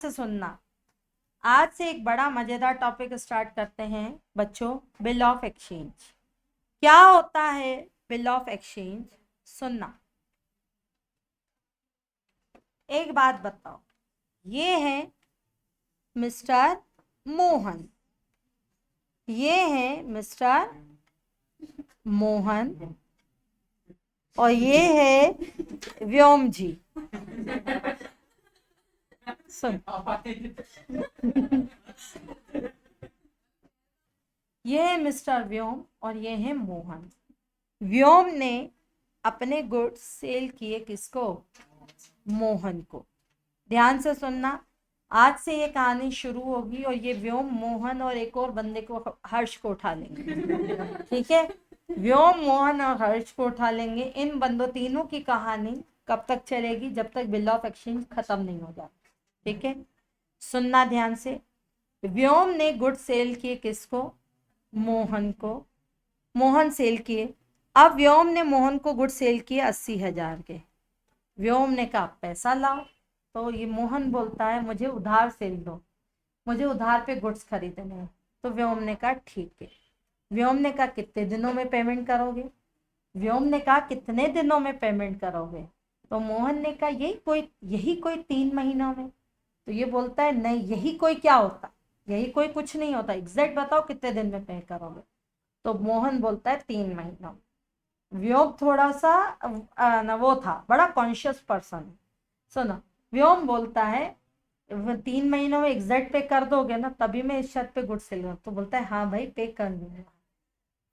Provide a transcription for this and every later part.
से सुनना। आज से एक बड़ा मजेदार टॉपिक स्टार्ट करते हैं बच्चों। बिल ऑफ एक्सचेंज क्या होता है? बिल ऑफ एक्सचेंज सुनना। एक बात बताओ, ये है मिस्टर मोहन, ये है मिस्टर मोहन और ये है व्योम जी। सुन, ये है मिस्टर व्योम और ये है मोहन। व्योम ने अपने गुड्स सेल किए किसको? मोहन को। ध्यान से सुनना, आज से ये कहानी शुरू होगी और ये व्योम, मोहन और एक और बंदे को, हर्ष को उठा लेंगे। ठीक है, व्योम, मोहन और हर्ष को उठा लेंगे। इन बंदों तीनों की कहानी कब तक चलेगी? जब तक बिल ऑफ एक्सचेंज खत्म नहीं हो जाता। ठीक है, सुनना ध्यान से। व्योम ने गुड सेल किए किसको? मोहन को। मोहन सेल किए। अब व्योम ने मोहन को गुड सेल किए 80,000 के। व्योम ने कहा पैसा लाओ, तो ये मोहन बोलता है मुझे उधार सेल दो, मुझे उधार पे गुड्स खरीदने हैं। तो व्योम ने कहा ठीक है। व्योम ने कहा कितने दिनों में पेमेंट करोगे? व्योम ने कहा कितने दिनों में पेमेंट करोगे? तो मोहन ने कहा यही कोई 3 महीनों में। तो ये बोलता है नहीं, यही कोई क्या होता, यही कोई कुछ नहीं होता, एग्जैक्ट बताओ कितने दिन में पे करोगे? तो मोहन बोलता है 3 महीनों। व्योम थोड़ा सा वो था, बड़ा कॉन्शियस पर्सन। सुनो, व्योम बोलता है 3 महीनों में एग्जैक्ट पे कर दोगे ना, तभी मैं इस शर्त पे गुड सेल करूँ। तो बोलता है हाँ भाई पे कर दूंगा।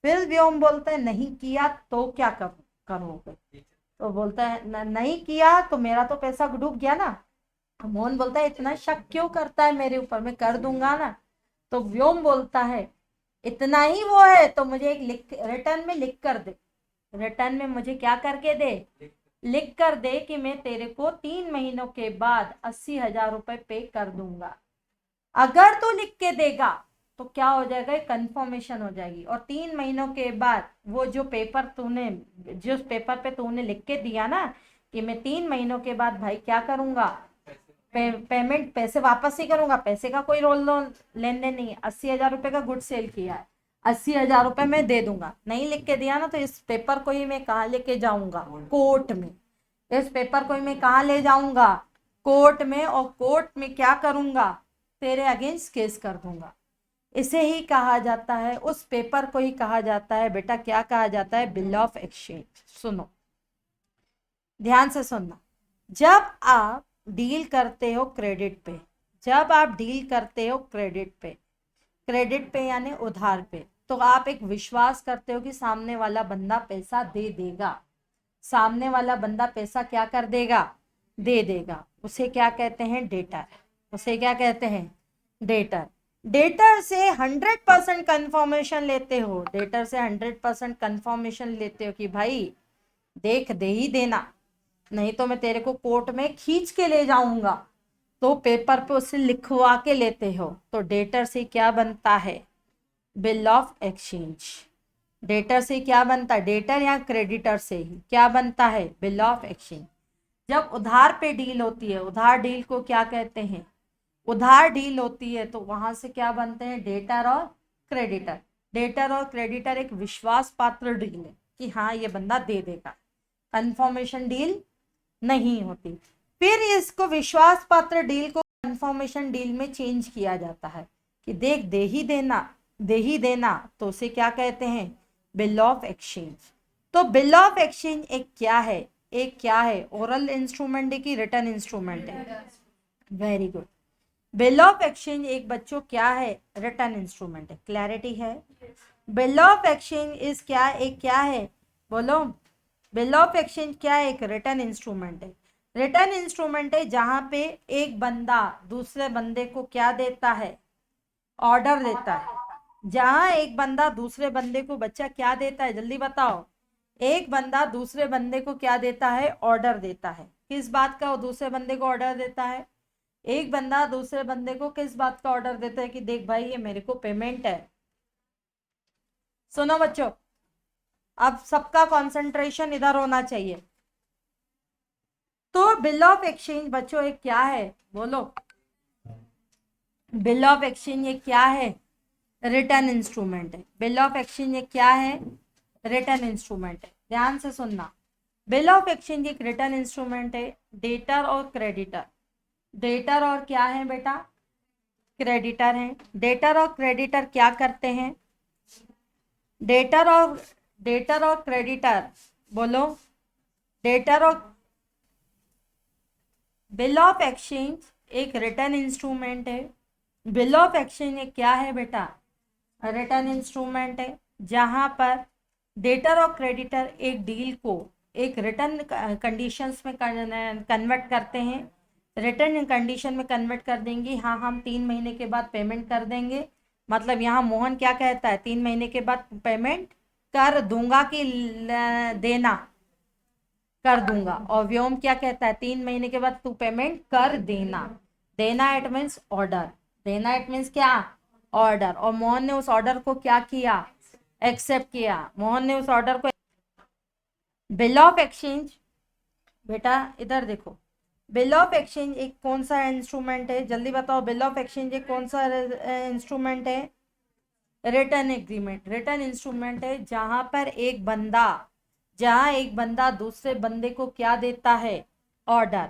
फिर व्योम बोलता है नहीं किया तो क्या करोगे? तो बोलता है नहीं किया तो मेरा तो पैसा डूब गया ना। मोहन बोलता है इतना शक क्यों करता है मेरे ऊपर, मैं कर दूंगा ना। तो व्योम बोलता है इतना ही वो है तो मुझे एक रिटर्न में लिख कर दे। रिटर्न में मुझे क्या करके दे? लिख कर दे कि मैं तेरे को 3 महीनों के बाद 80,000 रुपए पे कर दूंगा। अगर तू लिख के देगा तो क्या हो जाएगा? कंफर्मेशन हो जाएगी। और 3 महीनों के बाद वो जो पेपर पे तूने लिख के दिया ना कि मैं 3 महीनों के बाद भाई क्या करूंगा, पेमेंट पैसे वापस ही करूंगा, पैसे का कोई रोल लेन देन नहीं है। 80,000 रुपए का गुड सेल किया है, 80,000 रुपए मैं दे दूंगा। नहीं लिख के दिया ना तो इस पेपर को ही मैं कहाँ लेके जाऊंगा? कोर्ट में। इस पेपर को ही मैं कहाँ ले जाऊंगा? कोर्ट में। और कोर्ट में क्या करूंगा? तेरे अगेंस्ट केस कर दूंगा। इसे ही कहा जाता है, उस पेपर को ही कहा जाता है बेटा, क्या कहा जाता है? Bill of exchange. सुनो, ध्यान से सुनना। जब आप डील करते हो क्रेडिट पे, जब आप डील करते हो क्रेडिट पे यानी उधार पे, तो आप एक विश्वास करते हो कि सामने वाला बंदा पैसा दे देगा। सामने वाला बंदा पैसा क्या कर देगा? दे देगा। उसे क्या कहते हैं? डेटर। उसे क्या कहते हैं? डेटर। डेटर से 100% कंफर्मेशन लेते हो। डेटर से 100% कंफर्मेशन लेते हो कि भाई देख दे ही देना, नहीं तो मैं तेरे को कोर्ट में खींच के ले जाऊंगा। तो पेपर पे उससे लिखवा के लेते हो। तो डेटर से क्या बनता है? Bill of exchange. डेटर से क्या बनता है? डेटर या क्रेडिटर से ही क्या बनता है? Bill of exchange. जब उधार पे डील होती है, उधार डील को क्या कहते हैं? उधार डील होती है तो वहां से क्या बनते हैं? डेटर और क्रेडिटर। डेटर और क्रेडिटर एक विश्वास पात्र डील है कि हाँ ये बंदा दे देगा, कंफर्मेशन डील नहीं होती। फिर इसको विश्वास पात्र डील को कंफर्मेशन डील में चेंज किया जाता है कि देख दे ही देना, दे ही देना। तो उसे क्या कहते हैं? Bill of exchange. तो बिल ऑफ एक्सचेंज एक क्या है? एक क्या है? ओरल इंस्ट्रूमेंट है कि रिटर्न इंस्ट्रूमेंट है? Very good. Bill of exchange एक बच्चों क्या है? रिटर्न इंस्ट्रूमेंट है। क्लैरिटी है? बिल ऑफ एक्सचेंज इज क्या? एक क्या है? बोलो। बिल ऑफ एक्सचेंज क्या है? एक रिटर्न इंस्ट्रूमेंट है। रिटर्न इंस्ट्रूमेंट है जहां पे एक बंदा दूसरे बंदे को क्या देता है? ऑर्डर देता है। जहां एक बंदा दूसरे बंदे को बच्चा क्या देता है? जल्दी बताओ। एक बंदा दूसरे बंदे को क्या देता है? ऑर्डर देता है। किस बात का वो दूसरे बंदे को ऑर्डर देता है? एक बंदा दूसरे बंदे को किस बात का ऑर्डर देता है कि देख भाई ये मेरे को पेमेंट है। सुनो बच्चों, अब सबका कंसंट्रेशन इधर होना चाहिए। तो बिल ऑफ एक्सचेंज बच्चों एक क्या है? बोलो। बिल ऑफ एक्सचेंज ये क्या है? रिटर्न इंस्ट्रूमेंट है। बिल ऑफ एक्सचेंज ये क्या है? रिटर्न इंस्ट्रूमेंट है। ध्यान से सुनना, बिल ऑफ एक्सचेंज एक रिटर्न इंस्ट्रूमेंट है। डेटर और क्रेडिटर, डेटर और क्या है बेटा? क्रेडिटर हैं। डेटर और क्रेडिटर क्या करते हैं? डेटर और क्रेडिटर, बोलो। डेटर और बिल ऑफ एक्सचेंज एक रिटर्न इंस्ट्रूमेंट है। बिल ऑफ एक्सचेंज एक क्या है बेटा? रिटर्न इंस्ट्रूमेंट है, जहां पर डेटर और क्रेडिटर एक डील को एक रिटर्न कंडीशंस में कन्वर्ट करते हैं। रिटर्न कंडीशन में कन्वर्ट कर देंगे, हाँ हम 3 महीने के बाद पेमेंट कर देंगे। मतलब यहाँ मोहन क्या कहता है? 3 महीने के बाद पेमेंट कर दूंगा कि देना? कर दूंगा। और व्योम क्या कहता है? 3 महीने के बाद तू पेमेंट कर देना। देना इट मीन्स ऑर्डर। देना इट मीन्स क्या? ऑर्डर। और मोहन ने उस ऑर्डर को क्या किया? एक्सेप्ट किया। मोहन ने उस ऑर्डर को, बिल ऑफ एक्सचेंज, बेटा इधर देखो, बिल ऑफ एक्सचेंज एक कौन सा इंस्ट्रूमेंट है? जल्दी बताओ, बिल ऑफ एक्सचेंज एक कौन सा इंस्ट्रूमेंट है? Return agreement. रिटर्न इंस्ट्रूमेंट है जहां एक बंदा दूसरे बंदे को क्या देता है? ऑर्डर।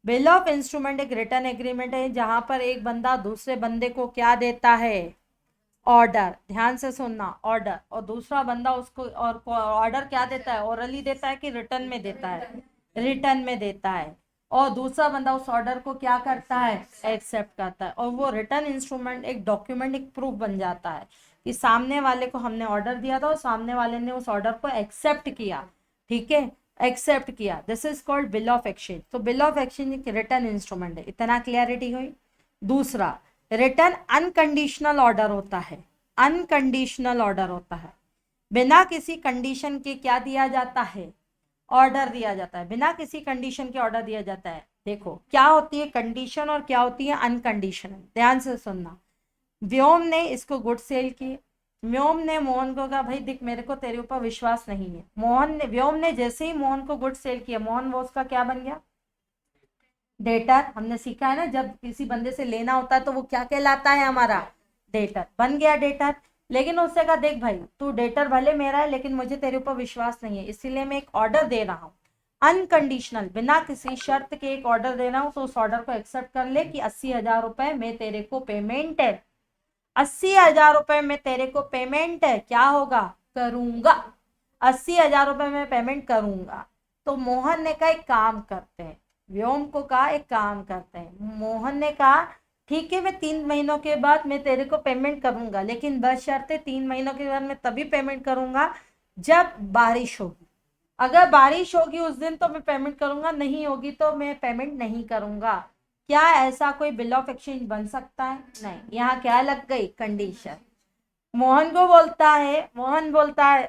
बिल ऑफ इंस्ट्रूमेंट एक रिटर्न एग्रीमेंट है जहां पर एक बंदा दूसरे बंदे को क्या देता है? ऑर्डर। ध्यान से सुनना, ऑर्डर। और दूसरा बंदा उसको और ऑर्डर क्या देता है? ओरली देता है कि रिटर्न में देता है? रिटर्न में देता है। और दूसरा बंदा उस ऑर्डर को क्या करता है? एक्सेप्ट करता है। और वो रिटर्न इंस्ट्रूमेंट एक डॉक्यूमेंट, एक प्रूफ बन जाता है कि सामने वाले को हमने ऑर्डर दिया था और सामने वाले ने उस ऑर्डर को एक्सेप्ट किया। ठीक है, एक्सेप्ट किया। This is called bill of exchange. तो बिल ऑफ एक्सचेंज एक रिटर्न इंस्ट्रूमेंट है। इतना क्लियरिटी हुई? दूसरा, रिटर्न अनकंडीशनल ऑर्डर होता है। अनकंडीशनल ऑर्डर होता है, बिना किसी कंडीशन के क्या दिया जाता है? ऑर्डर दिया जाता है। बिना किसी कंडीशन के ऑर्डर दिया जाता है। देखो क्या होती है कंडीशन और क्या होती है अनकंडीशनल। ध्यान से सुनना, व्योम ने इसको गुड सेल किए। व्योम ने मोहन को कहा भाई देख मेरे को तेरे ऊपर विश्वास नहीं है। व्योम ने जैसे ही मोहन को गुड सेल किया, मोहन वो उसका क्या बन गया? डेटर। हमने सीखा है ना, जब किसी बंदे से लेना होता है तो वो क्या कहलाता है? हमारा डेटर। बन गया डेटर। लेकिन उससे कहा देख भाई तू डेटर भले मेरा है लेकिन मुझे तेरे ऊपर विश्वास नहीं है, इसीलिए मैं एक ऑर्डर दे रहा हूँ अनकंडीशनल, बिना किसी शर्त के एक ऑर्डर दे रहा हूँ। तो उस ऑर्डर को एक्सेप्ट कर ले कि 80,000 रुपए मैं तेरे को पेमेंट है, 80,000 रुपए में तेरे को पेमेंट है क्या होगा? करूंगा। 80,000 रुपए में पेमेंट करूंगा। तो मोहन ने कहा एक काम करते हैं, व्योम को कहा एक काम करते हैं। मोहन ने कहा ठीक है मैं 3 महीनों के बाद मैं तेरे को पेमेंट करूंगा, लेकिन बशर्ते 3 महीनों के बाद मैं तभी पेमेंट करूंगा जब बारिश होगी। अगर बारिश होगी उस दिन तो मैं पेमेंट करूंगा, नहीं होगी तो मैं पेमेंट नहीं करूंगा। क्या ऐसा कोई बिल ऑफ एक्सचेंज बन सकता है? नहीं। यहाँ क्या लग गई? कंडीशन। मोहन बोलता है,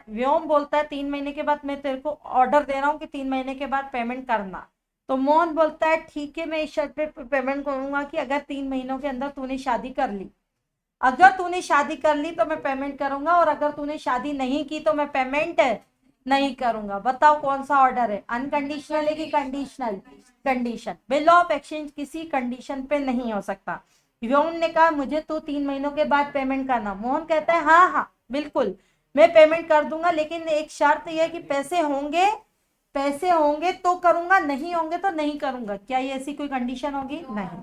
व्योम बोलता है 3 महीने के बाद मैं तेरे को ऑर्डर दे रहा हूँ कि 3 महीने के बाद पेमेंट करना। तो मोहन बोलता है ठीक है मैं इस शर्त पे पेमेंट करूंगा कि अगर 3 महीनों के अंदर तूने शादी कर ली, अगर तूने शादी कर ली तो मैं पेमेंट करूंगा, और अगर तूने शादी नहीं की तो मैं पेमेंट नहीं करूंगा। बताओ कौन सा ऑर्डर है? अनकंडीशनल है कि conditional? Condition. Bill of exchange किसी कंडीशन पे नहीं हो सकता। व्योम ने कहा मुझे तो 3 महीनों के बाद पेमेंट करना। मोहन कहता है हाँ हाँ बिल्कुल मैं पेमेंट कर दूंगा, लेकिन एक शर्त यह है कि पैसे होंगे तो करूंगा, नहीं होंगे तो नहीं करूंगा। क्या ये ऐसी कोई कंडीशन होगी? नहीं।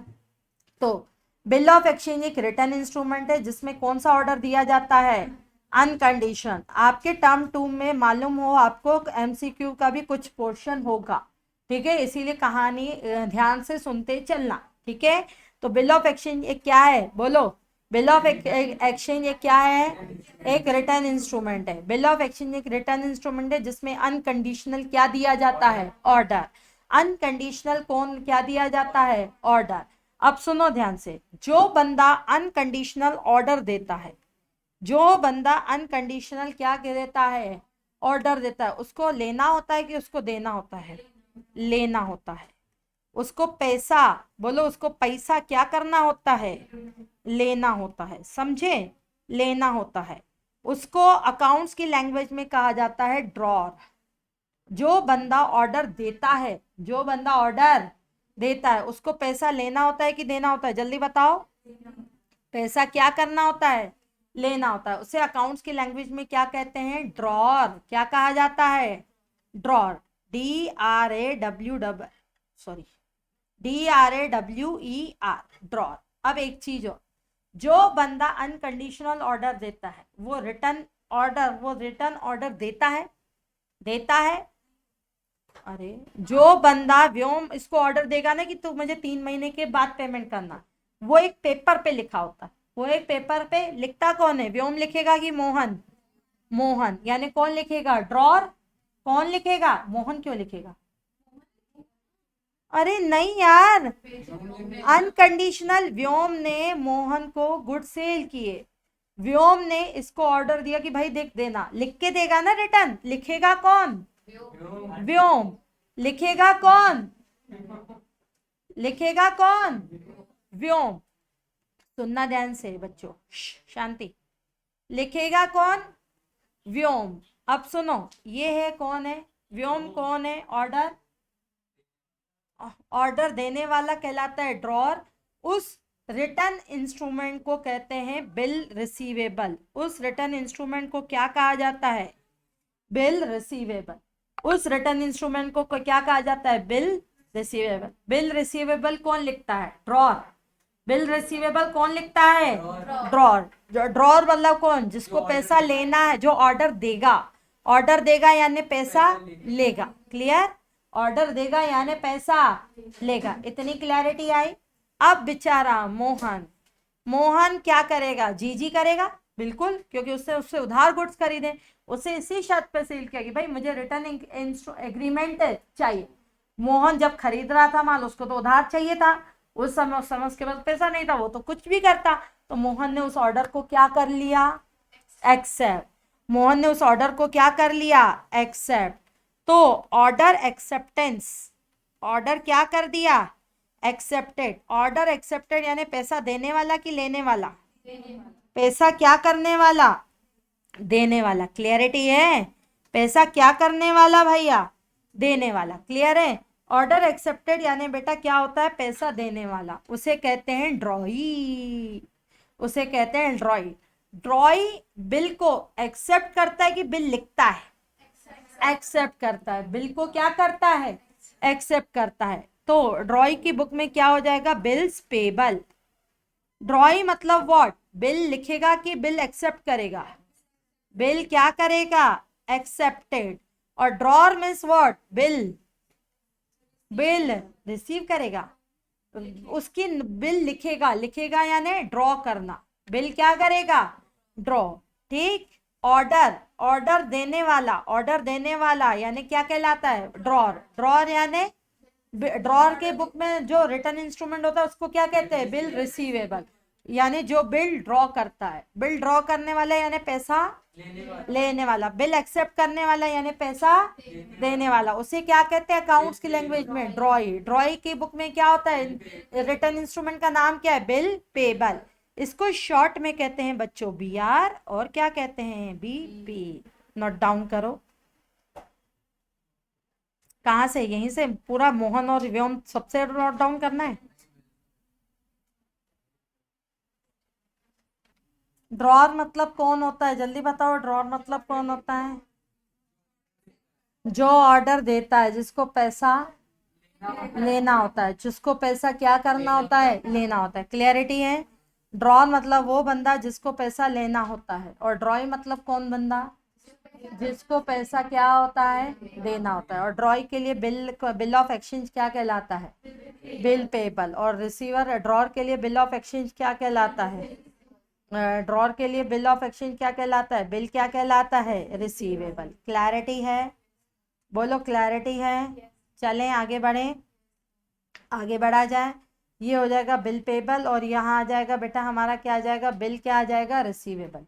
तो बिल ऑफ एक्सचेंज एक रिटर्न इंस्ट्रूमेंट है जिसमें कौन सा ऑर्डर दिया जाता है? अनकंडीशन। आपके टर्म 2 में मालूम हो आपको एमसीक्यू का भी कुछ पोर्शन होगा, ठीक है, इसीलिए कहानी ध्यान से सुनते चलना। ठीक है, तो बिल ऑफ एक्सचेंज एक क्या है? बोलो। बिल ऑफ एक्सचेंज एक क्या है? एक रिटर्न इंस्ट्रूमेंट है। बिल ऑफ एक्सचेंज एक रिटर्न इंस्ट्रूमेंट है जिसमें अनकंडीशनल क्या दिया जाता है? ऑर्डर। अनकंडीशनल कौन क्या दिया जाता है? ऑर्डर। अब सुनो ध्यान से, जो बंदा अनकंडीशनल ऑर्डर देता है, जो बंदा अनकंडीशनल क्या देता है? ऑर्डर देता है, उसको लेना होता है कि उसको देना होता है? लेना होता है। उसको पैसा, बोलो उसको पैसा क्या करना होता है? लेना होता है। समझे? लेना होता है। उसको अकाउंट्स की लैंग्वेज में कहा जाता है ड्रॉर। जो बंदा ऑर्डर देता है, जो बंदा ऑर्डर देता है उसको पैसा लेना होता है कि देना होता है? जल्दी बताओ। पैसा क्या करना होता है, लेना होता है। उसे अकाउंट्स की लैंग्वेज में क्या कहते हैं, ड्रॉर। क्या कहा जाता है, drawer. DRAWW, sorry, DRAWER, drawer. अब एक चीज और, जो बंदा अनकंडीशनल ऑर्डर देता है वो रिटर्न ऑर्डर देता है। अरे जो बंदा व्योम इसको ऑर्डर देगा ना कि तू मुझे 3 महीने के बाद पेमेंट करना, वो एक पेपर पे लिखा होता है। वो एक पेपर पे लिखता कौन है, व्योम लिखेगा कि मोहन? मोहन। यानी कौन लिखेगा, ड्रॉर। कौन लिखेगा, मोहन क्यों लिखेगा? अरे नहीं यार, अनकंडीशनल, व्योम ने मोहन को गुड सेल किए, व्योम ने इसको ऑर्डर दिया कि भाई देख देना, लिख के देगा ना रिटर्न, लिखेगा कौन, व्योम। लिखेगा कौन, लिखेगा कौन, व्योम। सुनना ध्यान से बच्चों, शांति। लिखेगा कौन, व्योम। अब सुनो, ये है कौन है, व्योम कौन है, ऑर्डर देने वाला कहलाता है ड्रॉर। उस रिटर्न इंस्ट्रूमेंट को कहते हैं बिल रिसीवेबल। उस रिटर्न इंस्ट्रूमेंट को क्या कहा जाता है, बिल रिसीवेबल। उस रिटर्न इंस्ट्रूमेंट को क्या कहा जाता है, बिल रिसीवेबल। बिल रिसीवेबल कौन लिखता है, ड्रॉर। बिल रिसीवेबल कौन लिखता है, ड्रॉर। ड्रॉर मतलब कौन, जिसको पैसा लेना है, जो ऑर्डर देगा यानी पैसा लेगा। क्लियर, ऑर्डर देगा यानी पैसा लेगा। इतनी क्लैरिटी आई। अब बेचारा मोहन क्या करेगा, जी करेगा, बिल्कुल, क्योंकि उससे उधार गुड्स खरीदे। उसे इसी शर्त पे सेल किया कि भाई मुझे रिटर्न एग्रीमेंट चाहिए। मोहन जब खरीद रहा था माल, उसको तो उधार चाहिए था। उस समय उसके पास पैसा नहीं था, वो तो कुछ भी करता। तो मोहन ने उस ऑर्डर को क्या कर लिया, एक्सेप्ट। मोहन ने उस ऑर्डर को क्या कर लिया, एक्सेप्ट। तो ऑर्डर एक्सेप्टेंस, ऑर्डर क्या कर दिया, एक्सेप्टेड। ऑर्डर एक्सेप्टेड यानी पैसा देने वाला कि लेने वाला, पैसा क्या करने वाला, देने वाला। क्लियरिटी है, पैसा क्या करने वाला भैया, देने वाला। क्लियर है। ऑर्डर एक्सेप्टेड यानी बेटा क्या होता है, पैसा देने वाला। उसे कहते हैं ड्रॉई, उसे कहते हैं ड्रॉई। ड्रॉई बिल को एक्सेप्ट करता है कि बिल लिखता है, एक्सेप्ट करता है। बिल को क्या करता है, एक्सेप्ट करता है। तो ड्रॉई की बुक में क्या हो जाएगा, बिल्स पेबल। ड्रॉई मतलब व्हाट, बिल लिखेगा कि बिल एक्सेप्ट करेगा, बिल क्या करेगा, एक्सेप्टेड। और drawer means what, bill receive करेगा। उसकी बिल लिखेगा यानी ड्रॉ करना। बिल क्या करेगा, ड्रॉ। ठीक। ऑर्डर देने वाला यानी क्या कहलाता है, ड्रॉर यानी ड्रॉर के बुक में जो रिटर्न इंस्ट्रूमेंट होता है उसको क्या कहते हैं, बिल रिसीवेबल। यानी जो बिल ड्रॉ करता है। बिल ड्रॉ करने वाला यानी पैसा लेने वाला। बिल एक्सेप्ट करने वाला यानी पैसा देने वाला। उसे क्या कहते हैं अकाउंट्स की लैंग्वेज में, ड्रॉई। ड्रॉई की बुक में क्या होता है, रिटर्न इंस्ट्रूमेंट का नाम क्या है, बिल पेबल। इसको शॉर्ट में कहते हैं बच्चों BR, और क्या कहते हैं, BP। नोट डाउन करो। कहाँ से, यहीं से पूरा मोहन और व्योम सबसे नोट डाउन करना है। ड्रॉर मतलब कौन होता है, जल्दी बताओ, ड्रॉर मतलब कौन होता है, जो ऑर्डर देता है, जिसको पैसा लेना होता है, जिसको पैसा क्या करना होता है, लेना होता है। क्लियरिटी है। ड्रॉर मतलब वो बंदा जिसको पैसा लेना होता है, और ड्रॉई मतलब कौन बंदा, जिसको पैसा क्या होता है, देना होता है। और ड्रॉई के लिए बिल ऑफ एक्सचेंज क्या कहलाता है, बिल पेबल। और रिसीवर ड्रॉर के लिए बिल ऑफ एक्सचेंज क्या कहलाता है, ड्रॉर के लिए बिल ऑफ एक्सचेंज क्या कहलाता है, बिल क्या कहलाता है, रिसीवेबल। क्लैरिटी है, बोलो क्लैरिटी है। चलें आगे बढ़ें, आगे बढ़ा जाए। ये हो जाएगा बिल पेबल, और यहाँ आ जाएगा बेटा हमारा क्या आ जाएगा, बिल क्या आ जाएगा, रिसीवेबल।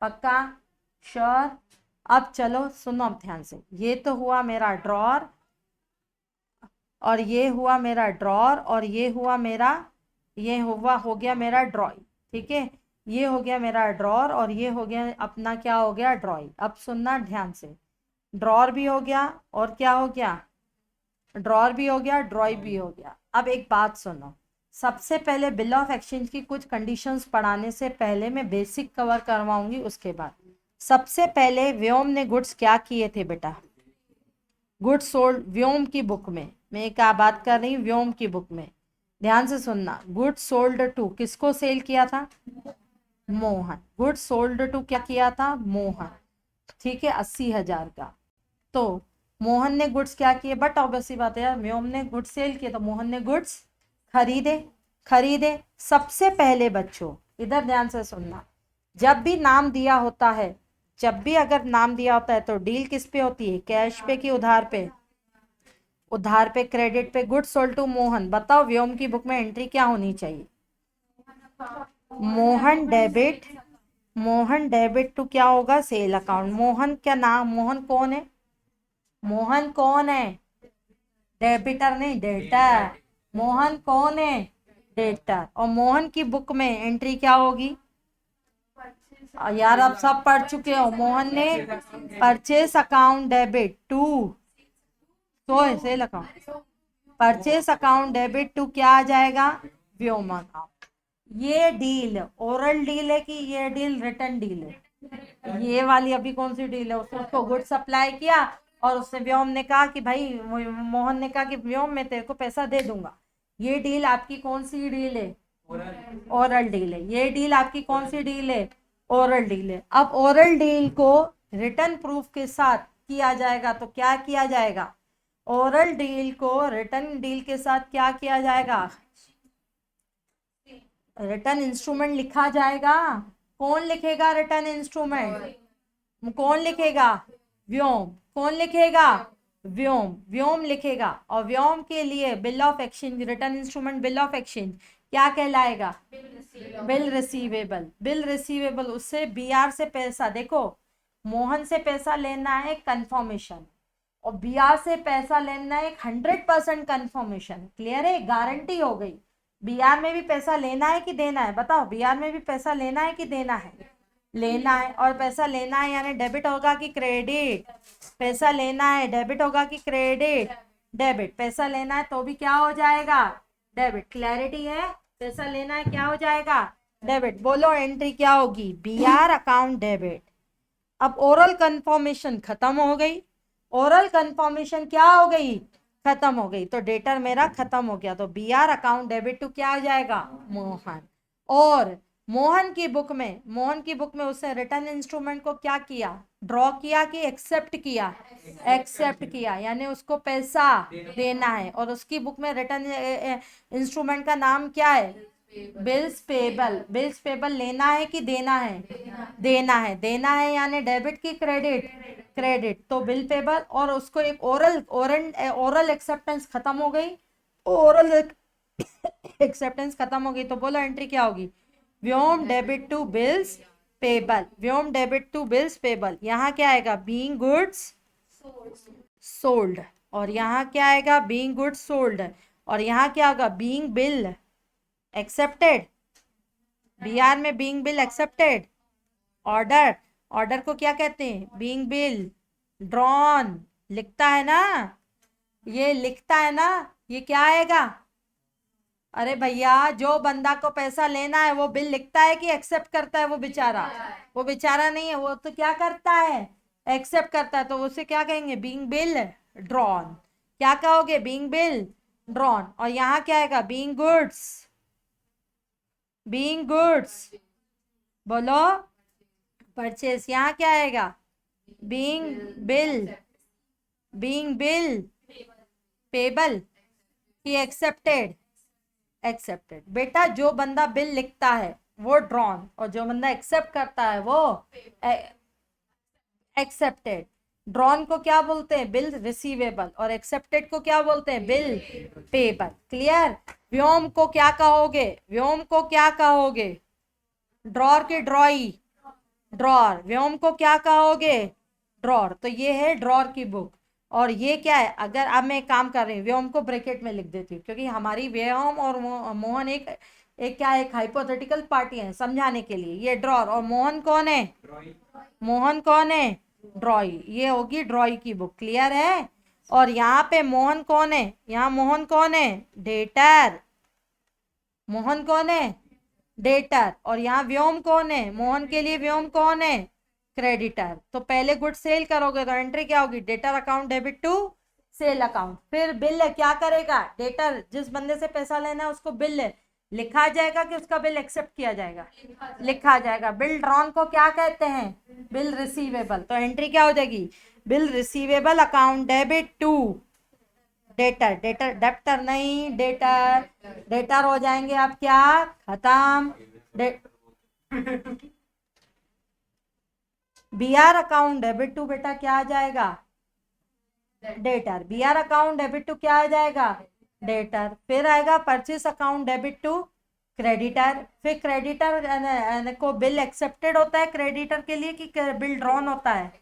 पक्का, श्योर। अब चलो सुनो अब ध्यान से। ये तो हुआ मेरा ड्रॉर, और ये हुआ मेरा ड्रॉर, और ये हुआ मेरा, ये हो गया मेरा ड्रॉई। ठीक है, ये हो गया मेरा ड्रॉर, और ये हो गया अपना क्या हो गया, ड्रॉई। अब सुनना ध्यान से, ड्रॉर भी हो गया, और क्या हो गया, ड्रॉर भी हो गया, ड्रॉई भी हो गया। अब एक बात सुनो, सबसे पहले बिल ऑफ एक्सचेंज की कुछ कंडीशंस पढ़ाने से पहले मैं बेसिक कवर करवाऊंगी, उसके बाद सबसे पहले व्योम ने गुड्स क्या किए थे बेटा? गुड्स सोल्ड व्योम की बुक में, मैं क्या बात कर रही हूँ, व्योम की बुक में ध्यान से सुनना। गुड्स सोल्ड टू, किसको सेल किया था? मोहन। गुड्स सोल्ड टू क्या किया था? मोहन। ठीक है, 80,000 का। तो मोहन ने गुड्स क्या किए? बट ऑब्वियसली बात है यार, व्योम ने गुड्स सेल किए तो मोहन ने गुड्स खरीदे। खरीदे सबसे पहले बच्चों इधर ध्यान से सुनना, जब भी नाम दिया होता है, जब भी अगर नाम दिया होता है तो डील किस पे होती है? कैश पे कि उधार पे? उधार पे, क्रेडिट पे। गुड्स सोल्ड टू मोहन, बताओ व्योम की बुक में एंट्री क्या होनी चाहिए? Mohan debit, Mohan debit to क्या होगा? Sale account. मोहन क्या नाम, मोहन कौन है? मोहन कौन है? डेबिटर नहीं, डेटर। मोहन कौन है? डेटर। और मोहन की बुक में एंट्री क्या होगी? यार आप सब पढ़ चुके हो। मोहन ने परचेस अकाउंट डेबिट टू, तो sale account, purchase account debit to क्या आ जाएगा? व्योम अकाउंट। ये डील ओरल डील है कि ये डील रिटर्न डील है? ये वाली अभी कौन सी डील है? उसने उसको गुड सप्लाई किया और उसने व्योम ने कहा कि भाई, मोहन ने कहा कि व्योम मैं तेरे को पैसा दे दूंगा। ये डील आपकी कौन सी डील है? ओरल डील है। ये डील आपकी कौन सी डील है? ओरल डील है। अब ओरल डील को रिटर्न प्रूफ के साथ किया जाएगा तो क्या किया जाएगा? ओरल डील को रिटर्न डील के साथ क्या किया जाएगा? रिटर्न इंस्ट्रूमेंट लिखा जाएगा। कौन लिखेगा रिटर्न इंस्ट्रूमेंट? कौन लिखेगा? व्योम। कौन लिखेगा? व्योम। व्योम लिखेगा। और व्योम के लिए bill of exchange, return instrument bill of exchange क्या कहलाएगा? Bill receivable. बिल रिसीवेबल, उससे बीआर से पैसा, देखो मोहन से पैसा लेना है कंफर्मेशन, और बीआर से पैसा लेना है 100% कंफर्मेशन। क्लियर है? गारंटी हो गई। बीआर में भी पैसा लेना है कि देना है? बताओ, बीआर में भी पैसा लेना है कि देना है? लेना है। और पैसा लेना है यानी डेबिट होगा कि क्रेडिट? पैसा लेना है, डेबिट होगा कि क्रेडिट? डेबिट। पैसा लेना है तो भी क्या हो जाएगा? डेबिट। क्लैरिटी है? पैसा लेना है क्या हो जाएगा? डेबिट। बोलो एंट्री क्या होगी? BR account debit. अब ओरल कंफर्मेशन खत्म हो गई। ओरल कंफर्मेशन क्या हो गई? खत्म हो गई। तो डेटर मेरा खत्म हो गया, तो बीआर अकाउंट डेबिट टू क्या आ जाएगा? मोहन। और मोहन की बुक में, मोहन की बुक में उसने रिटर्न इंस्ट्रूमेंट को क्या किया? ड्रॉ किया कि एक्सेप्ट किया? एक्सेप्ट किया, यानी उसको पैसा देना है। और उसकी बुक में रिटर्न इंस्ट्रूमेंट का नाम क्या है? Bills payable. बिल्स पेबल लेना है कि देना है? देना है। देना है यानी डेबिट की क्रेडिट? क्रेडिट। तो बिल पेबल। और उसको एक ओरल ओरल एक्सेप्टेंस खत्म हो गई। ओरल एक्सेप्टेंस खत्म हो गई तो बोलो एंट्री क्या होगी? Vyom debit to bills payable. Vyom debit to bills payable. यहाँ क्या आएगा? Being goods sold. और यहाँ क्या आएगा? Being goods sold. और यहाँ क्या होगा? Being bill accepted. बीआर में being bill accepted. Order, order को क्या कहते हैं? Being bill drawn. लिखता है ना, ये लिखता है ना, ये क्या आएगा? अरे भैया, जो बंदा को पैसा लेना है वो बिल लिखता है कि एक्सेप्ट करता है? वो बेचारा, वो बेचारा नहीं है, वो तो क्या करता है? एक्सेप्ट करता है। तो उसे क्या कहेंगे? Being bill drawn. क्या कहोगे? Being bill drawn. और यहाँ क्या आएगा? Being goods. बीइंग गुड्स बोलो परचेस। यहाँ क्या आएगा? Being bill, being bill payable कि एक्सेप्टेड? एक्सेप्टेड। बेटा जो बंदा बिल लिखता है वो ड्रॉन, और जो बंदा एक्सेप्ट करता है वो एक्सेप्टेड। ड्रॉन को क्या बोलते हैं? Bill receivable. और एक्सेप्टेड को क्या बोलते हैं? Bill payable. क्लियर? व्योम को क्या कहोगे? व्योम को क्या कहोगे? ड्रॉर की ड्रॉई? ड्रॉर। व्योम को क्या कहोगे? ड्रॉर। तो ये है ड्रॉर की बुक। और ये क्या है? अगर अब मैं एक काम कर रही हूँ, व्योम को ब्रैकेट में लिख देती हूँ, क्योंकि हमारी व्योम और मोहन एक एक क्या, एक हाइपोथेटिकल पार्टी है समझाने के लिए। ये ड्रॉर। और मोहन कौन है? मोहन कौन है? ड्रॉई। ये होगी ड्रॉई की बुक। क्लियर है? और यहाँ पे मोहन कौन है? यहाँ मोहन कौन है? डेटर। मोहन कौन है? डेटर। और यहाँ व्योम कौन है? मोहन के लिए व्योम कौन है? क्रेडिटर। तो पहले गुड सेल करोगे तो एंट्री क्या होगी? Debtor account debit to sale account. फिर बिल है, क्या करेगा? डेटर जिस बंदे से पैसा लेना है उसको बिल है लिखा जाएगा कि उसका बिल एक्सेप्ट किया जाएगा? लिखा जाएगा। बिल ड्रॉन को क्या कहते हैं? Bill receivable. तो एंट्री क्या हो जाएगी? Bill receivable account debit to debtor. Debtor डेप्टर नहीं, डेटर। डेटर हो जाएंगे अब क्या? खत्म। बीआर अकाउंट डेबिट टू बेटा क्या आ जाएगा? Debtor. BR account debit to क्या आ जाएगा? डेटर। फिर आएगा purchase account debit to creditor. फिर क्रेडिटर को बिल एक्सेप्टेड होता है क्रेडिटर के लिए कि बिल ड्रॉन होता है?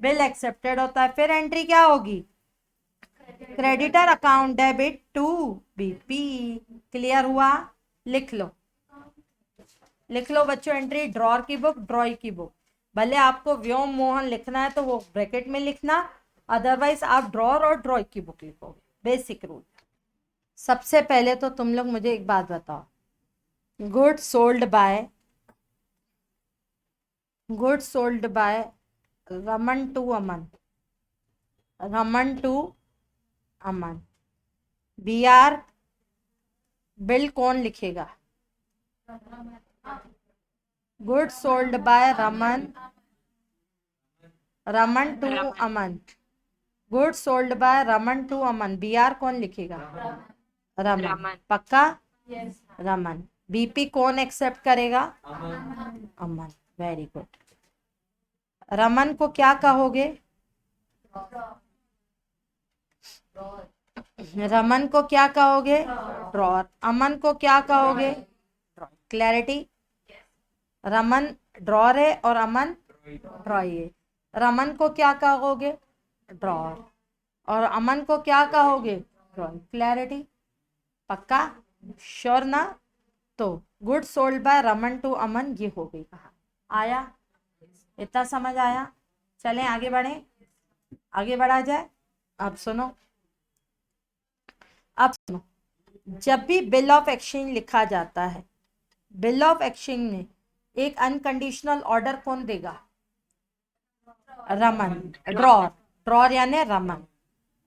बिल एक्सेप्टेड होता है। फिर एंट्री क्या होगी? Creditor account debit to BP. Clear हुआ? लिख लो, लिख लो बच्चों एंट्री। ड्रॉर की बुक, ड्रॉई की बुक। भले आपको व्योम मोहन लिखना है तो वो ब्रैकेट में लिखना, अदरवाइज आप ड्रॉर और ड्रॉई की बुक लिखोगे। Basic rule. सबसे पहले तो तुम लोग मुझे एक बात बताओ, good sold by, good sold by Raman to Aman, Raman to Aman, B R bill कौन लिखेगा? Good sold by Raman, Raman to Aman. Good sold by Raman to Aman, B R कौन लिखेगा? रमन। पक्का? रमन। बीपी कौन एक्सेप्ट करेगा? अमन। Very good. रमन को क्या कहोगे? रमन को क्या कहोगे? ड्रॉर। अमन को क्या कहोगे? ड्रॉर। क्लैरिटी? रमन ड्रॉर है और अमन ड्रॉई है। रमन को क्या कहोगे? ड्रॉर। और अमन को क्या कहोगे? ड्रॉइंग। क्लैरिटी? पक्का? श्योर ना? तो good sold by Raman to Aman ये हो गई कहा। आया? इतना समझ आया? चलें आगे बढ़े, आगे बढ़ा जाए। अब सुनो, अब सुनो, जब भी बिल ऑफ एक्सचेंज लिखा जाता है, बिल ऑफ एक्सचेंज में एक अनकंडीशनल ऑर्डर कौन देगा? रमन। ड्रॉर। ड्रॉर यानी रमन।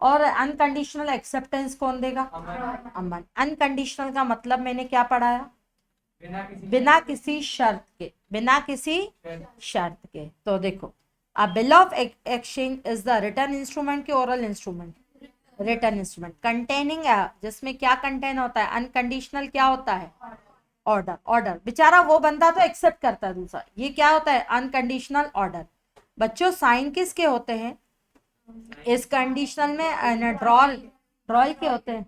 और अनकंडीशनल एक्सेप्टेंस कौन देगा? अमन। अनकंडीशनल का मतलब मैंने क्या पढ़ाया? बिना किसी शर्त के, बिना किसी शर्त के। तो देखो, a bill of exchange is the written instrument के oral instrument? Written instrument. Containing, जिसमें क्या कंटेन होता है? अनकंडीशनल क्या होता है? ऑर्डर। ऑर्डर बेचारा वो बंदा तो एक्सेप्ट करता है दूसरा, ये क्या होता है? Unconditional order. बच्चों साइन किसके होते हैं इस कंडीशनल में? ड्रॉल, ड्रॉल के होते हैं।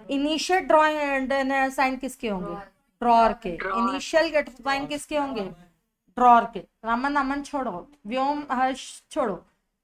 इनिशियल ड्रॉइंग साइन किसके होंगे? ड्रॉर के। इनिशियल साइन किसके होंगे? ड्रॉर के। रमन अमन छोड़ो, व्योम हर्ष छोड़ो,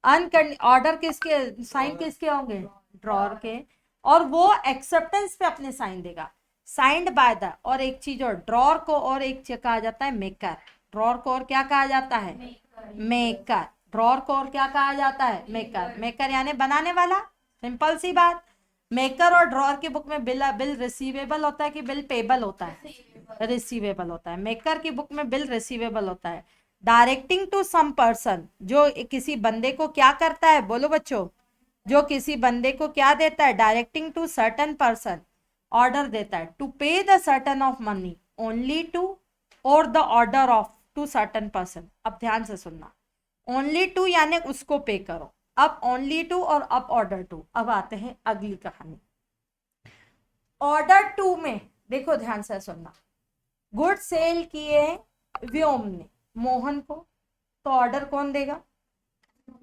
ऑर्डर किसके, साइन किसके होंगे? ड्रॉर के। और वो एक्सेप्टेंस पे अपने साइन देगा, साइंड बाय द। और एक चीज और, ड्रॉर को और एक चीज कहा जाता है मेकर। ड्रॉर को और क्या कहा जाता है? मेकर। ड्रॉर को और क्या कहा जाता है? मेकर। मेकर यानी बनाने वाला। सिंपल सी बात। मेकर और ड्रॉर की बुक में बिल रिसीवेबल होता है कि बिल पेबल होता है? रिसीवेबल होता है। मेकर की बुक में बिल रिसीवेबल होता है। डायरेक्टिंग टू सम पर्सन, जो किसी बंदे को क्या करता है? बोलो बच्चों, जो किसी बंदे को क्या देता है? Directing to certain person, order देता है to pay the certain of money only to, और the order of to certain person. अब ध्यान से सुनना, ओनली टू यानी उसको पे करो। अब ओनली टू और अब ऑर्डर टू। अब आते हैं अगली कहानी। ऑर्डर टू में देखो ध्यान से सुनना, गुड सेल किए व्योम ने मोहन को, तो ऑर्डर कौन देगा?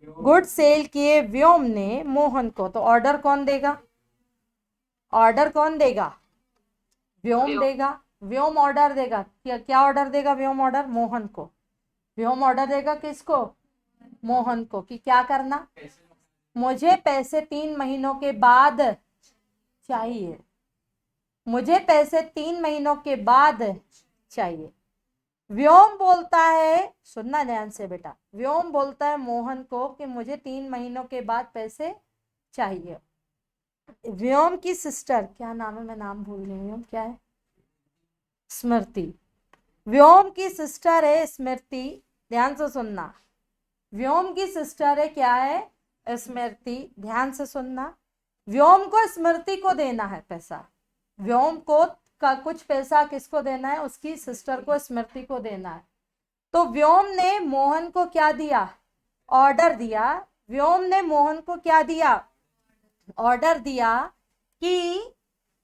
गुड सेल किए व्योम ने मोहन को, तो ऑर्डर कौन देगा? ऑर्डर कौन देगा? व्योम देगा। व्योम ऑर्डर देगा। क्या ऑर्डर देगा व्योम? ऑर्डर मोहन को। व्योम ऑर्डर देगा किसको? मोहन को, कि क्या करना? मुझे पैसे 3 महीनों के बाद चाहिए, मुझे पैसे 3 महीनों के बाद चाहिए। व्योम बोलता है, सुनना ध्यान से बेटा, व्योम बोलता है मोहन को कि मुझे 3 महीनों के बाद पैसे चाहिए। व्योम की सिस्टर, क्या नाम है? मैं नाम भूल गई। व्योम क्या है? स्मृति। व्योम की सिस्टर है स्मृति, ध्यान से सुनना। व्योम की सिस्टर है क्या है? स्मृति, ध्यान से सुनना। व्योम को स्मृति को देना है पैसा। व्योम को का कुछ पैसा किसको देना है? उसकी सिस्टर को स्मृति को देना है। तो व्योम ने मोहन को क्या दिया? ऑर्डर दिया। व्योम ने मोहन को क्या दिया? ऑर्डर दिया कि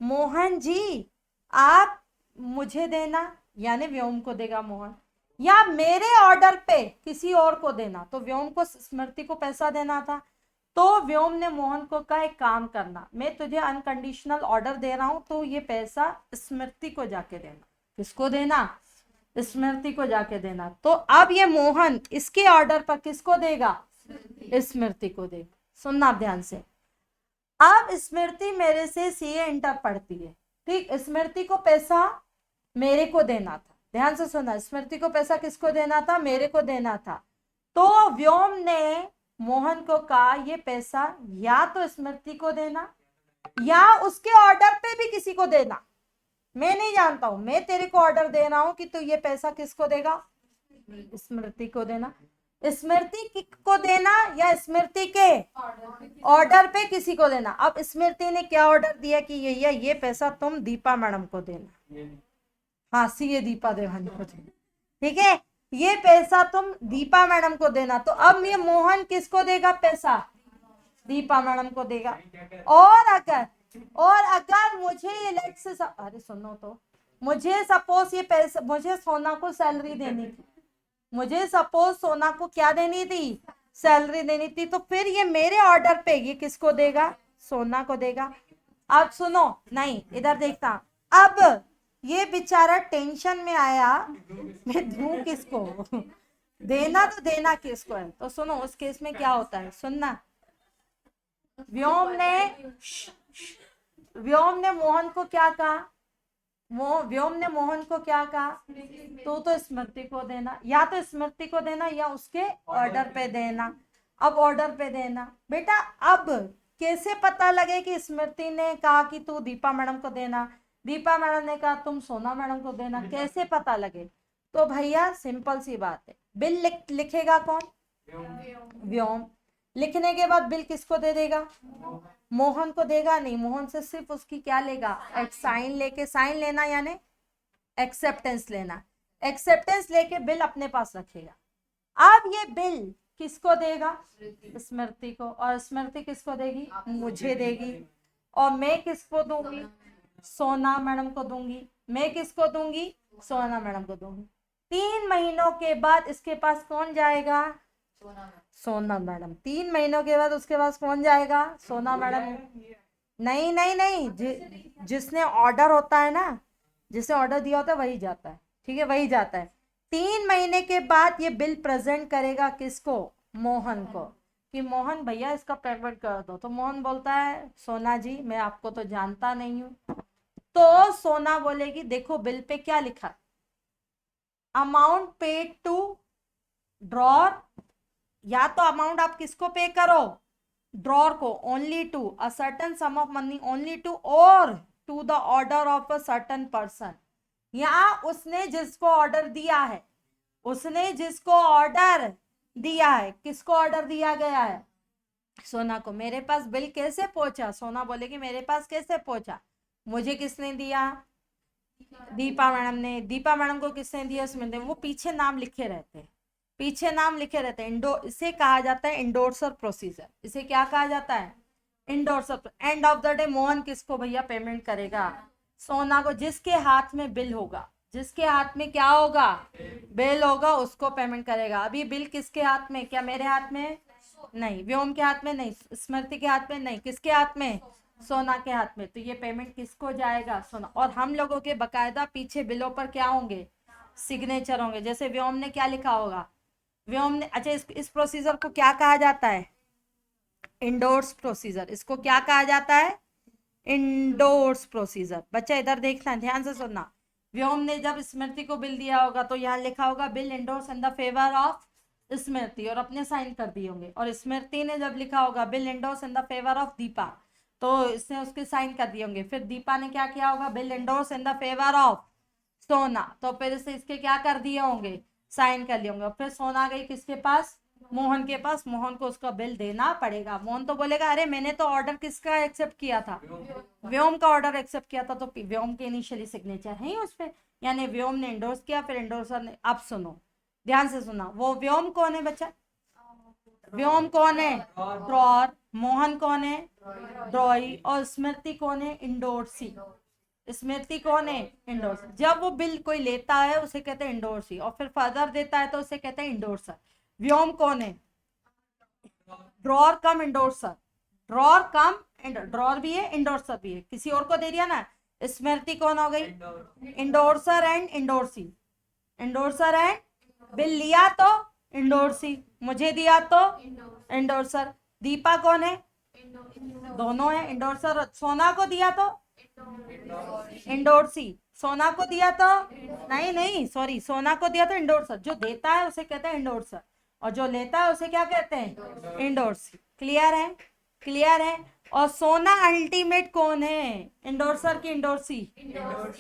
मोहन जी आप मुझे देना, यानी व्योम को देगा मोहन, या मेरे ऑर्डर पे किसी और को देना। तो व्योम को स्मृति को पैसा देना था। तो व्योम ने मोहन को कहा एक काम करना, मैं तुझे अनकंडीशनल ऑर्डर दे रहा हूं, तो ये पैसा स्मृति को जाके देना। किसको देना? स्मृति को जाके देना। तो अब ये मोहन इसके ऑर्डर पर किसको देगा? स्मृति को देगा। सुनना ध्यान से। अब स्मृति मेरे से सीए इंटर पढ़ती है, ठीक। स्मृति को पैसा मेरे को देना था, ध्यान से सुना। स्मृति को पैसा किसको देना था? मेरे को देना था। तो व्योम ने मोहन को कहा ये पैसा या तो स्मृति को देना या उसके ऑर्डर पे भी किसी को देना। मैं नहीं जानता हूं, मैं तेरे को ऑर्डर दे रहा हूं कि तू ये पैसा किसको देगा? स्मृति को देना। स्मृति को देना या स्मृति के ऑर्डर पे किसी को देना। अब स्मृति ने क्या ऑर्डर दिया कि ये पैसा तुम दीपा मैडम को देना। हाँ, सीए दीपा देवानी को देना, ठीक है। ये पैसा तुम दीपा मैडम को देना। तो अब ये मोहन किसको देगा पैसा? दीपा मैडम को देगा। और अगर मुझे ये लेट से अरे सुनो तो, मुझे सपोज ये पैसा, मुझे सोना को सैलरी देनी थी, मुझे सपोज सोना को क्या देनी थी? सैलरी देनी थी। तो फिर ये मेरे ऑर्डर पे ये किसको देगा? सोना को देगा। अब सुनो, नहीं इधर देखता। अब ये बेचारा टेंशन में आया, मैं दूं किसको? देना तो देना किसको है? तो सुनो उस केस में क्या होता है, सुनना। व्योम ने मोहन को क्या कहा? व्योम ने मोहन को क्या कहा? तो स्मृति को देना, या तो स्मृति को देना या उसके ऑर्डर पे देना। अब ऑर्डर पे देना बेटा। अब कैसे पता लगे कि स्मृति ने कहा कि तू दीपा मैडम को देना, दीपा मैडम ने कहा तुम सोना मैडम को देना, कैसे पता लगे? तो भैया सिंपल सी बात है, बिल लिखेगा कौन? व्योम। लिखने के बाद बिल किसको दे देगा? मोहन को देगा नहीं, मोहन से सिर्फ उसकी क्या लेगा? एक साइन लेके, साइन लेना यानी एक्सेप्टेंस लेना, एक्सेप्टेंस लेके बिल अपने पास रखेगा। अब ये बिल किसको देगा? स्मृति को। और स्मृति किसको देगी? मुझे देगी। और मैं किसको दूंगी? सोना मैडम को दूंगी। मैं किसको दूंगी? सोना मैडम को दूंगी। 3 महीनों के बाद इसके पास कौन जाएगा? सोना मैडम। 3 महीनों के बाद उसके पास कौन जाएगा? सोना मैडम। नहीं नहीं नहीं, जिसने ऑर्डर होता है ना, जिसने ऑर्डर दिया होता है वही जाता है, ठीक है, वही जाता है। 3 महीने के बाद ये बिल प्रेजेंट करेगा किसको? मोहन को, कि मोहन भैया इसका पेमेंट कर दो। तो मोहन बोलता है सोना जी मैं आपको तो जानता नहीं हूं। तो सोना बोलेगी देखो बिल पे क्या लिखा, अमाउंट पेड टू ड्रॉर, या तो अमाउंट आप किसको पे करो? ड्रॉर को, only to a certain sum of money only to और to the order of a certain person. यहाँ उसने जिसको ऑर्डर दिया है, उसने जिसको ऑर्डर दिया है, किसको ऑर्डर दिया गया है? सोना को। मेरे पास बिल कैसे पहुंचा? सोना बोलेगी मेरे पास कैसे पहुंचा? मुझे किसने दिया? दीपा मैडम ने। दीपा मैडम को किसने दिया? स्मृति। वो पीछे नाम लिखे रहते हैं, पीछे नाम लिखे रहते हैं। इसे कहा जाता है इंडोर्सर प्रोसीजर। इसे क्या कहा जाता है? Endorser. End of the day Mohan किसको भैया पेमेंट करेगा? सोना को। जिसके हाथ में बिल होगा, जिसके हाथ में क्या होगा? बिल होगा, उसको पेमेंट करेगा। अभी बिल किसके हाथ में? क्या मेरे हाथ में? नहीं। व्योम के हाथ में नहीं, स्मृति के हाथ में नहीं, किसके हाथ में? सोना के हाथ में। तो ये पेमेंट किसको जाएगा? सोना। और हम लोगों के बकायदा पीछे बिलों पर क्या होंगे? सिग्नेचर होंगे। जैसे व्योम ने क्या लिखा होगा? व्योम ने, अच्छा इस प्रोसीजर को क्या कहा जाता है? Endorse procedure. इसको क्या कहा जाता है? Endorse procedure. बच्चा इधर देखना, ध्यान से सुनना। व्योम ने जब स्मृति को बिल दिया होगा तो यहाँ लिखा होगा bill endorse in the favour of Smriti, और अपने साइन कर दिए होंगे। और स्मृति ने जब लिखा होगा bill endorse in the favour of Deepa, तो इसने उसके साइन कर दिए होंगे। फिर दीपा ने क्या किया होगा? Bill endorse in the favour of Sona, तो फिर से इसके क्या कर दिए होंगे, साइन कर लिए होंगे। और फिर सोना गई किसके पास, मोहन के पास। मोहन को उसका बिल देना पड़ेगा। मोहन तो बोलेगा अरे मैंने तो ऑर्डर किसका एक्सेप्ट किया था, व्योम का ऑर्डर एक्सेप्ट किया था, तो व्योम के इनिशियली सिग्नेचर है ही उस पे, यानी व्योम ने इंडोर्स किया, फिर इंडोर्सर ने। अब सुनो, ध्यान से सुना, वो व्योम कौन है बच्चा, व्योम कौन है, ड्रॉर। मोहन कौन है, ड्रॉई। और स्मृति कौन है, इंडोर्सी। स्मृति कौन है, इंडोर्सर। जब वो बिल कोई लेता है उसे कहते हैं इंडोर्सी, और फिर फर्दर देता है तो उसे कहते हैं इंडोर्सर। व्योम कौन है, ड्रॉर कम इंडोर्सर, ड्रॉर कम ड्रॉर भी है इंडोर्सर भी है, किसी और को दे दिया ना। स्मृति कौन हो गई, इंडोर्सर एंड इंडोर्सी। इंडोर्सर एंड, बिल लिया तो इंडोर्सी, मुझे दिया तो इंडोर्सर। दीपा कौन है, दोनों है इंडोर्सर। सोना को दिया तो इंडोर्सी, सोना को दिया तो नहीं नहीं सॉरी, सोना को दिया तो इंडोर्सर। जो देता है उसे कहते हैं इंडोर्सर, और जो लेता है उसे क्या कहते हैं, इंडोर्सी। क्लियर है, क्लियर है। और सोना अल्टीमेट कौन है, इंडोर्सर की इंडोर्सी,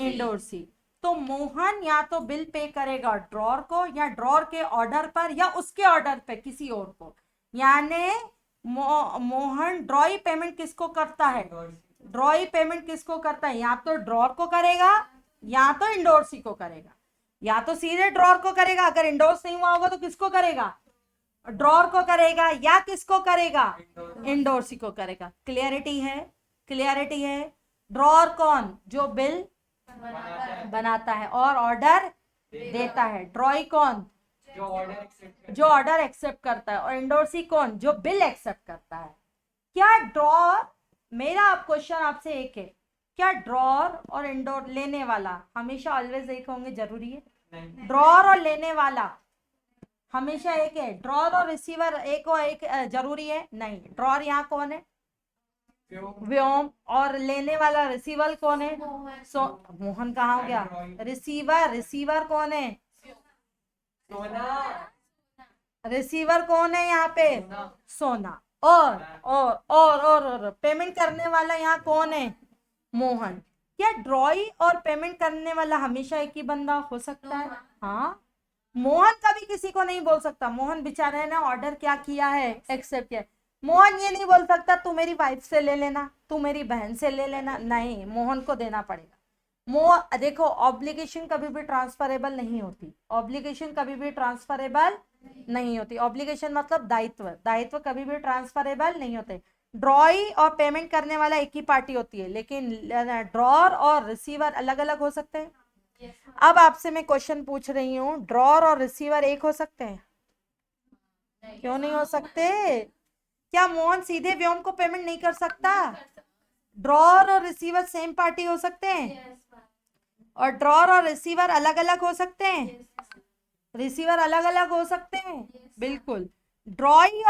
इंडोर्सी। तो मोहन या तो बिल पे करेगा ड्रॉर को, या ड्रॉर के ऑर्डर पर, या उसके ऑर्डर पे किसी और को। यानी मोहन ड्रॉई पेमेंट किसको करता है, ड्रॉई पेमेंट किसको करता है, या तो ड्रॉर को करेगा या तो इंडोर्सी को करेगा, या तो सीधे ड्रॉर को करेगा, अगर इंडोर्स नहीं हुआ होगा तो किसको करेगा, ड्रॉर को करेगा, या किसको करेगा, इंडोर्सी को करेगा। क्लियरिटी है, क्लियरिटी है। ड्रॉर कौन, जो बिल बनाता है और ऑर्डर देता है। ड्रॉई कौन, जो ऑर्डर एक्सेप्ट करता है। और इंडोर्सी कौन, जो बिल एक्सेप्ट करता है। क्या ड्रॉर, मेरा आप क्वेश्चन आपसे एक है, क्या ड्रॉर और इंडोर लेने वाला हमेशा ऑलवेज एक होंगे, जरूरी है, ड्रॉर और लेने वाला हमेशा एक है, ड्रॉर और रिसीवर एक हो, एक जरूरी है नहीं। ड्रॉर यहाँ कौन है, व्योम, और लेने वाला रिसीवर कौन है, मोहन कहाँ हो गया, रिसीवर। रिसीवर कौन है, रिसीवर कौन है यहाँ पे, सोना। और पेमेंट करने वाला यहाँ कौन है, मोहन। क्या ड्रॉई और पेमेंट करने वाला हमेशा एक ही बंदा हो सकता है, हाँ। मोहन कभी किसी को नहीं बोल सकता, मोहन बेचारे ने ऑर्डर क्या किया है, एक्सेप्ट किया। मोहन ये नहीं बोल सकता तू मेरी वाइफ से ले लेना, तू मेरी बहन से ले लेना, नहीं, मोहन को देना पड़ेगा। देखो ऑब्लिगेशन कभी भी ट्रांसफरेबल नहीं होती, ऑब्लिगेशन कभी भी ट्रांसफरेबल नहीं होती। ऑब्लिगेशन मतलब दायित्व, दायित्व कभी भी ट्रांसफरेबल नहीं होते। ड्रॉई और पेमेंट करने वाला एक ही पार्टी होती है, लेकिन ड्रॉर और रिसीवर अलग अलग हो सकते हैं। अब आपसे मैं क्वेश्चन पूछ रही हूँ, ड्रॉर और रिसीवर एक हो सकते हैं, क्यों नहीं हो सकते। क्या मोहन सीधे व्योम को पेमेंट नहीं कर सकता, ड्रॉर और रिसीवर सेम पार्टी हो सकते हैं, और ड्रॉर और रिसीवर अलग अलग हो सकते हैं, रिसीवर अलग अलग हो सकते हैं, बिल्कुल। ड्रॉई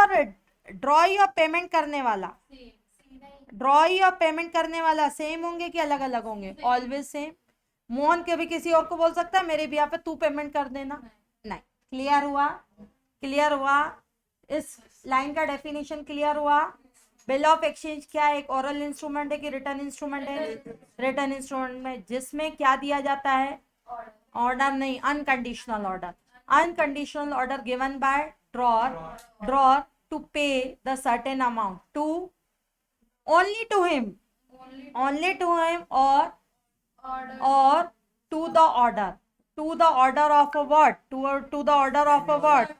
और पेमेंट करने वाला, ड्रॉई और पेमेंट करने वाला सेम होंगे कि अलग अलग होंगे, ऑलवेज सेम। मोहन कभी किसी और को बोल सकता है मेरे बिहाफ पे तू पेमेंट कर देना, नहीं। क्लियर हुआ, क्लियर हुआ, इस लाइन का डेफिनेशन क्लियर हुआ। बिल ऑफ एक्सचेंज क्या है, एक ओरल इंस्ट्रूमेंट है कि रिटर्न इंस्ट्रूमेंट है, रिटर्न इंस्ट्रूमेंट में जिसमें क्या दिया जाता है, ऑर्डर नहीं, unconditional order. Unconditional order given by drawer to pay the certain amount to only to him or to the order of a what, to the order of a what,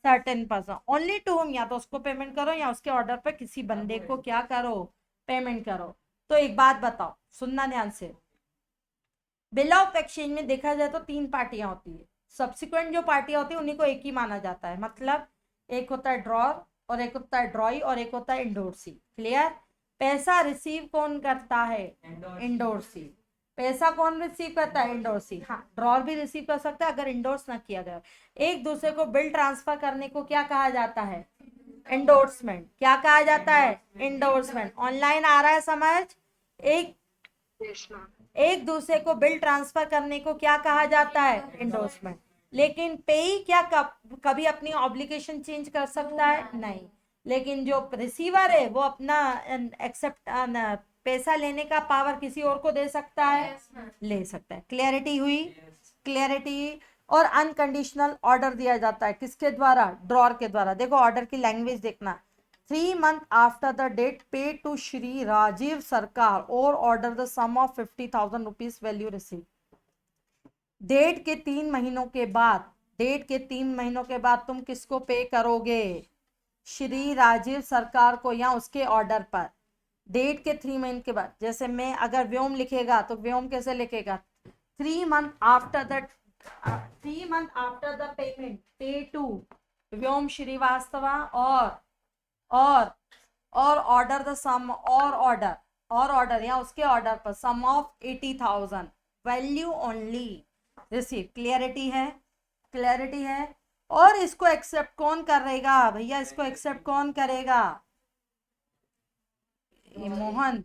certain person, only to whom, या तो उसको payment करो या उसके order पे किसी बंदे को क्या करो, पेमेंट करो। तो एक बात बताओ, सुनना ध्यान से, बिल ऑफ एक्सचेंज में देखा जाए तो तीन पार्टियां होती है, सब्सिक्वेंट जो पार्टियां होती है उन्हीं को एक ही माना जाता है। मतलब एक होता है ड्रॉर, और एक होता है ड्रॉई, और एक होता है इंडोर्सी। क्लियर। पैसा रिसीव कौन करता है, इंडोर्सी। पैसा कौन रिसीव करता है, इंडोर्सी। हाँ, ड्रॉर भी रिसीव कर सकता है अगर इंडोर्स ना किया गया। एक दूसरे को बिल ट्रांसफर करने को क्या कहा जाता है, इंडोर्समेंट। क्या कहा जाता है, इंडोर्समेंट। ऑनलाइन आ रहा है समझ। एक दूसरे को बिल ट्रांसफर करने को क्या कहा जाता है, इंडोर्समेंट। लेकिन पेई क्या कभी अपनी ऑब्लिगेशन चेंज कर सकता है, नहीं। लेकिन जो रिसीवर है वो अपना एक्सेप्ट पैसा लेने का पावर किसी और को दे सकता है, ले सकता है। क्लियरिटी हुई, क्लियरिटी और अनकंडीशनल ऑर्डर दिया जाता है किसके द्वारा, ड्रॉर के द्वारा। देखो ऑर्डर की लैंग्वेज देखना, 3 months after the date paid to Shri Rajiv Sarkar or order the sum of 50,000 rupees value received। Date के 3 महीनों के बाद, डेट के 3 महीनों के बाद तुम किसको पे करोगे, श्री राजीव सरकार को या उसके ऑर्डर पर। डेट के 3 महीने के बाद, जैसे मैं अगर व्योम लिखेगा तो व्योम कैसे लिखेगा, 3 months after the 3 months after the payment pay to व्योम श्रीवास्तवा और ऑर्डर द सम और ऑर्डर या उसके ऑर्डर पर sum of 80,000 value only receive. Clarity है। और इसको एक्सेप्ट कौन करेगा भैया, इसको एक्सेप्ट कौन करेगा, ये मोहन,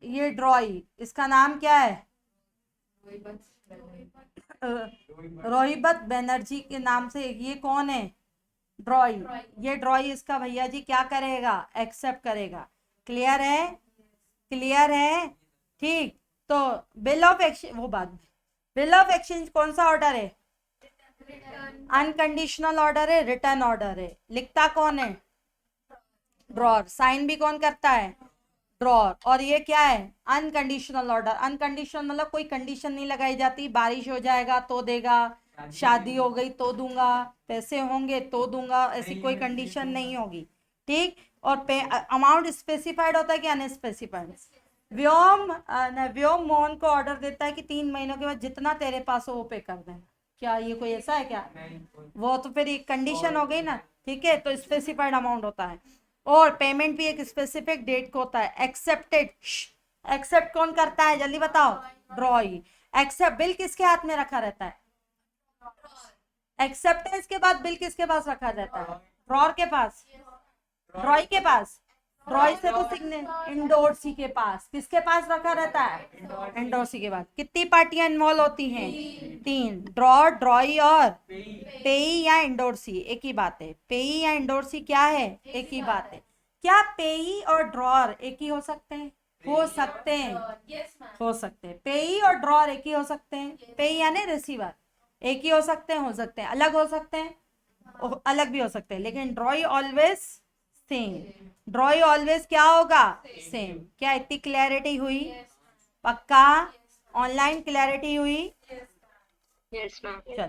ये ड्रॉई, इसका नाम क्या है, रोहिबत बनर्जी के नाम से। ये कौन है, ड्रॉई। ये ड्रॉई इसका भैया जी क्या करेगा, एक्सेप्ट करेगा। क्लियर है ठीक। तो बिल ऑफ एक्सचेंज, वो बात, बिल ऑफ एक्सचेंज कौन सा ऑर्डर है, अनकंडीशनल ऑर्डर है, रिटर्न ऑर्डर है। लिखता कौन है, ड्रॉर। साइन भी कौन करता है, ड्रॉर। और ये क्या है, अनकंडीशनल ऑर्डर। अनकंडीशनल मतलब कोई कंडीशन नहीं लगाई जाती, बारिश हो जाएगा तो देगा, शादी हो गई तो दूंगा, पैसे होंगे तो दूंगा, ऐसी कोई कंडीशन नहीं होगी। ठीक। और पे अमाउंट स्पेसिफाइड होता है कि अनस्पेसिफाइड। व्योम मोहन को ऑर्डर देता है कि 3 महीनों के बाद जितना तेरे पास हो वो पे कर देना। क्या ये कोई ऐसा है क्या, वो तो फिर एक कंडीशन हो गई ना। ठीक है, तो स्पेसिफाइड अमाउंट होता है। और पेमेंट भी एक स्पेसिफिक डेट को होता है। एक्सेप्ट कौन करता है, जल्दी बताओ, ड्रॉई। एक्सेप्ट, बिल किसके हाथ में रखा रहता है, एक्सेप्टेंस के बाद बिल किसके पास रखा रहता है, ड्रॉर के पास, ड्रॉई के पास। ड्रॉई से तो इंडोर्सी के पास, किसके पास रखा रहता है, इंडोर्सी के पास। कितनी पार्टियां इन्वॉल्व होती हैं, 3, ड्रॉर, ड्रॉई और पेई या इंडोर्सी, एक ही बात है। पेई या इंडोर्सी क्या है, एक ही बात है। क्या पेई और ड्रॉर एक ही हो सकते हैं, हो सकते हैं। पेई और ड्रॉर एक ही हो सकते हैं। पेई यानी रिसीवर, एक ही हो सकते हैं, अलग हो सकते हैं, अलग भी हो सकते हैं, लेकिन ड्रॉई ऑलवेज सेम। ड्रॉई ऑलवेज क्या होगा, सेम। क्या इतनी क्लैरिटी हुई, पक्का ऑनलाइन क्लैरिटी हुई, चलो।